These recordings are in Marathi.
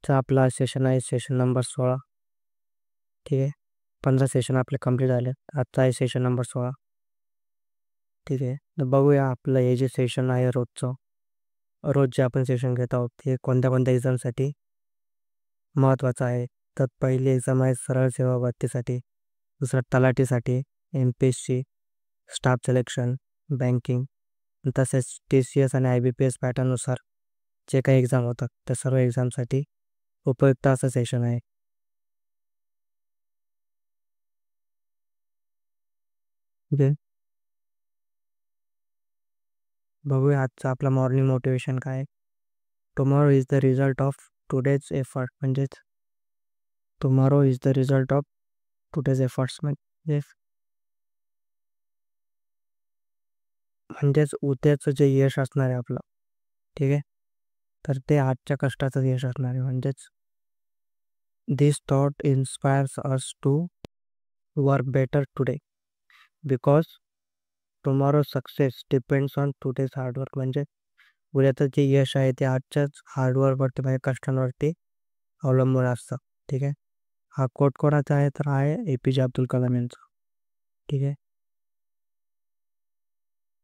आजचा आपला सेशन आहे सेशन नंबर 16. ठीक आहे. 15 सेशन आपले कंप्लीट झाले. आजचा आहे सेशन नंबर 16. ठीक आहे. तर बघूया आपलं हे जे सेशन आहे रोजचं. रोज जे आपण सेशन घेत आहोत ते कोणत्या कोणत्या एक्झामसाठी महत्त्वाचं आहे. तर पहिली एक्झाम आहे सरळ सेवा भरतीसाठी, दुसरं तलाठीसाठी, MPSC, स्टाफ सिलेक्शन, बँकिंग, तसेच TCS आणि IBPS पॅटर्ननुसार जे काही एक्झाम होतात त्या सर्व एक्झामसाठी उपयुक्त असं सेशन आहे. ठीक आहे. बघूया आजचा आपला मॉर्निंग मोटिवेशन काय आहे. Tomorrow is the result of today's effort. Tomorrow is the result of today's efforts म्हणजेच उद्याचं जे यश असणार आहे आपलं. ठीक आहे. तर ते आजच्या कष्टाचं यश असणार आहे. म्हणजेच this thought inspires us to work better today because tomorrow success depends on today's hard work. म्हणजे उद्याचं जे यश आहे ते आजच्याच हार्डवर्कवरती म्हणजे कष्टांवरती अवलंबून असतं. ठीक आहे. हा कोट कोणाचा आहे तर आहे APJ अब्दुल कलाम यांचा. ठीक आहे.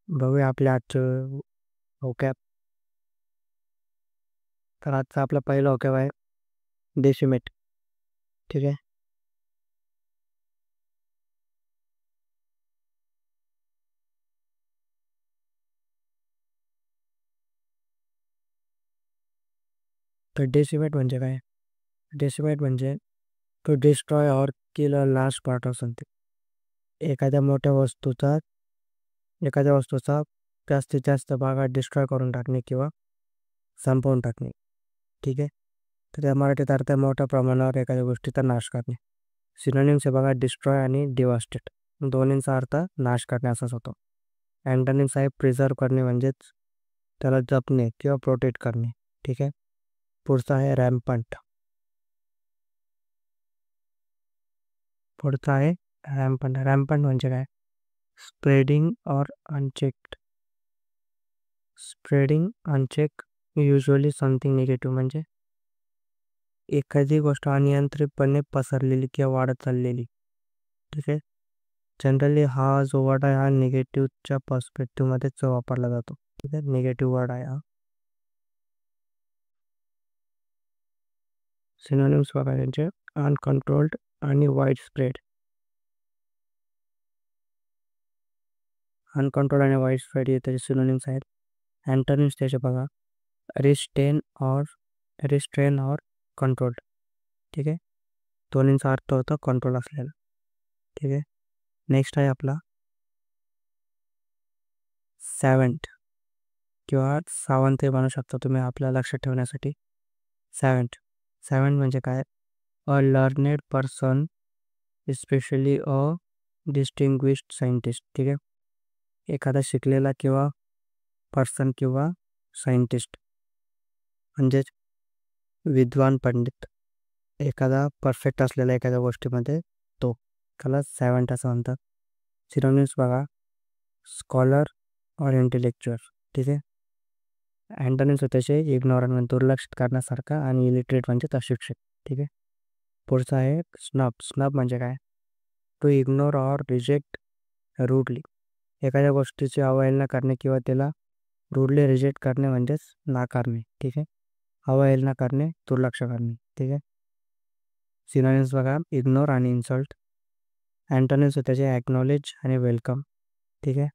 बघूया आपल्या आजचं ओकॅप. तर आजचा आपला पहिला ओकॅप आहे डेसिमेट. ठीक आहे. तर डेसिमेट म्हणजे काय? डेसिमेट म्हणजे to destroy or kill a large part of something. एखाद्या मोठ्या वस्तूचा जास्तीत जास्त भागात डिस्ट्रॉय करून टाकणे किंवा संपवून टाकणे. ठीक आहे. तर त्या मराठीत अर्थ आहे मोठ्या प्रमाणावर एखाद्या गोष्टीचा नाश करणे. सिनोनिम्स हे बघा डिस्ट्रॉय आणि डिवास्टेट. दोन्हींचा अर्थ नाश करणे असाच होतो. अँटोनिम्स आहे प्रिझर्व करणे म्हणजेच त्याला जपणे किंवा प्रोटेक्ट करणे. ठीक आहे. पुढचा आहे रॅम्पंट. रॅम्पंट म्हणजे काय? Spreading or unchecked. Usually something negative. म्हणजे एखादी गोष्ट अनियंत्रितपणे पसरलेली किंवा वाढत चाललेली. ठीक आहे. जनरली हा जो वर्ड आहे हा निगेटिव्हच्या पर्स्पेक्टिव्हमध्येच वापरला जातो. ठीक आहे. निगेटिव्ह वर्ड आहे हा. सिनोनिम्स बघा त्यांचे अनकंट्रोल्ड आणि वाईड स्प्रेड. अनकंट्रोल आणि वाईड स्प्रेड हे त्याचे सिनोनिम्स आहेत. अँटोनिम्स त्याचे बघा रिस्ट्रेन ऑर कंट्रोल्ड. ठीक आहे. दोन्हींचा अर्थ होता कंट्रोल असलेला. ठीक आहे. नेक्स्ट आहे आपला सॅवंट किंवा सावंत हे म्हणू शकता तुम्ही आपल्या लक्षात ठेवण्यासाठी. सॅवंट म्हणजे काय? अ लर्नेड पर्सन इस्पेशली अ डिस्टिंग्विश्ड सायंटिस्ट. ठीक आहे. एखादा शिकलेला किंवा पर्सन किंवा सायंटिस्ट म्हणजेच विद्वान पंडित. एखादा परफेक्ट असलेला एखाद्या गोष्टीमध्ये तो त्याला सॅवंट असं म्हणतात. सिनोनिम्स बघा स्कॉलर ऑर इंटेलेक्च्युअल. ठीक आहे. अँटोनिम्स त्याचे इग्नोरंट म्हणजे दुर्लक्षित करण्यासारखा आणि इलिटरेट म्हणजे अशिक्षित. ठीक आहे. पुढचा आहे स्नब म्हणजे काय? To ignore or reject rudely. एखाद्या गोष्टीची अवहेलना करणे किंवा त्याला रूडली रिजेक्ट करणे म्हणजेच नाकारणे. ठीक आहे. अवहेलना करणे, दुर्लक्ष करणे. ठीक आहे. सिनोनिम्स बघा इग्नोर आणि इन्सल्ट. अँटोनिम्स त्याचे ॲक्नॉलेज आणि वेलकम. ठीक आहे.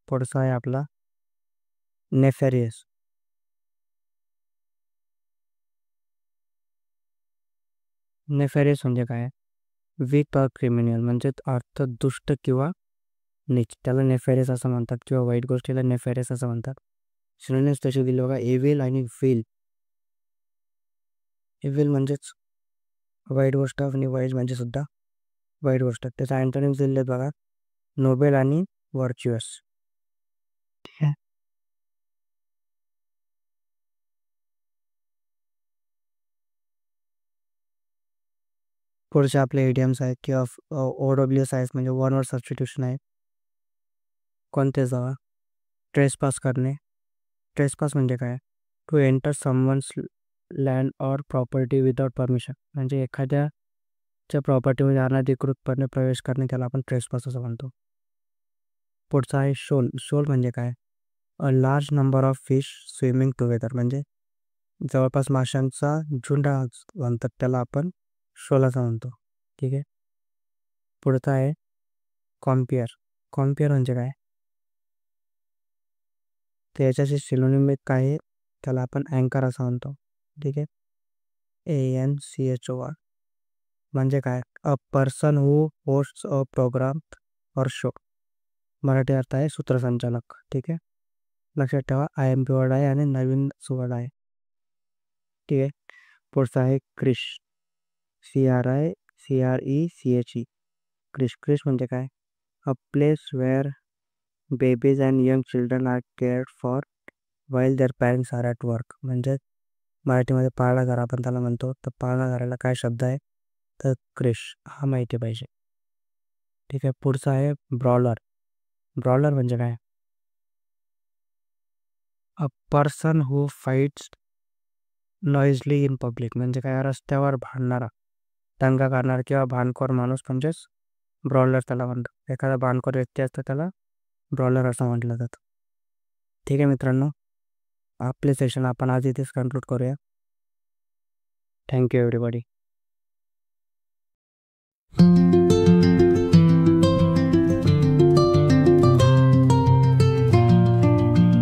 पुढचा आहे आपला नेफेरियस. म्हणजे काय? वीक ऑर क्रिमिनल म्हणजे अर्थ दुष्ट किंवा नीच. त्याला नेफेरियस असं म्हणतात किंवा वाईट गोष्टीला नेफेरियस असं म्हणतात. सिनोनिम्स तसे दिले बघा एविल आणि विल. एविल म्हणजेच वाईट गोष्ट आणि वाईट म्हणजे सुद्धा वाईट गोष्ट. त्याचा अँटोनिम्स दिले बघा नोबेल आणि व्हर्च्युअस. ठीक आहे. पुढचे आपले इडियम्स आहेत किंवा OWS आहेत म्हणजे वन वर्ड सबस्टिट्यूशन आहे. कोणते जावा? ट्रेसपास करणे. ट्रेसपास म्हणजे काय? To enter someone's land or property without permission, म्हणजे एखाद्याच्या प्रॉपर्टीमध्ये अनधिकृतपणे प्रवेश करणे त्याला आपण ट्रेसपास असं म्हणतो. पुढचा आहे शोल. शोल म्हणजे काय? A large number of fish swimming together, म्हणजे जवळपास माशांचा झुंड म्हणतात त्याला आपण शोल असं म्हणतो. ठीक आहे. पुढचा आहे कॉम्पियर. कॉम्पियर म्हणजे काय? त्याच्याशी सिनोनिमिक काय? त्याला आपण अँकर असं म्हणतो. ठीक आहे. ANCHOR म्हणजे काय? A person who hosts a program or show. Marathi अर्थ आहे सूत्रसंचालक. ठीक आहे. लक्षात ठेवा, IMP वर्ड आहे आणि नवीन वर्ड आहे. ठीक आहे. पुढचा आहे क्रिश. CRECHE. क्रिश. क्रिश म्हणजे काय? A place where babies and young children are cared for while their parents are at work, म्हणजे मराठीमध्ये पाळणा घर आपण त्याला म्हणतो. तर पाळणा घराला काय शब्द आहे? तर क्रिश. हा माहिती पाहिजे. ठीक आहे. पुढचा आहे ब्रॉलर. ब्रॉलर म्हणजे काय? A person who fights Noisli in public, म्हणजे काय? रस्त्यावर भांडणारा, दंगा करणारा किंवा भांडखोर माणूस म्हणजेच ब्रॉलर त्याला म्हणतात. एखादा भांडखोर व्यक्ती असतो त्याला ब्रॉलर असं म्हटलं जातं. ठीक आहे मित्रांनो, आपले सेशन आपण आज इथेच कन्क्लूड करूया. Thank you everybody.